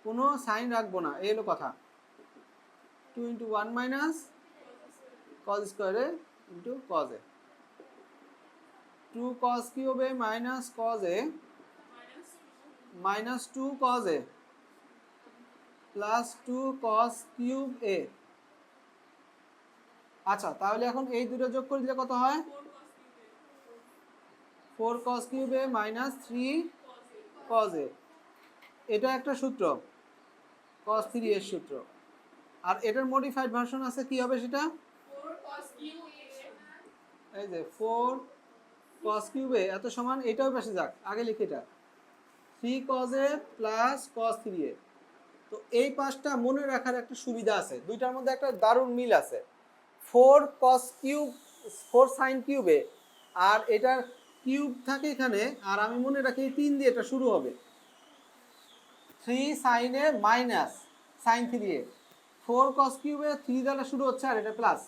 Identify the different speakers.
Speaker 1: কোনো সাইন রাখবো না, এই হলো কথা। 2 × 1 মাইনাস cos স্কোয়ারে into cos a, 2 cos cube a minus cos a minus 2 cos a plus 2 cos cube a। আচ্ছা, তাহলে এখন এই দুটো যোগ করে দিলে কত হয়? 4 cos cube a minus 3 cos a। এটা একটা সূত্র, cos 3 এর সূত্র। আর এটার মডিফাইড ভার্সন আছে, কি হবে সেটা? এই যে 4 cos কিউব a এত সমান, এটাও পাশে যাক, আগে লিখে এটা 3 cos a plus cos 3a। তো এই পাঁচটা মনে রাখার একটা সুবিধা আছে, দুইটার মধ্যে একটা দারুণ মিল আছে। 4 cos cube 4 sin cube a, আর এটার কিউব থাকে এখানে, আর আমি মনে রাখি 3 দিয়ে এটা শুরু হবে। 3 sin a minus sin 3a, 4 cos cube a 3 দ্বারা শুরু হচ্ছে আর এটা প্লাস।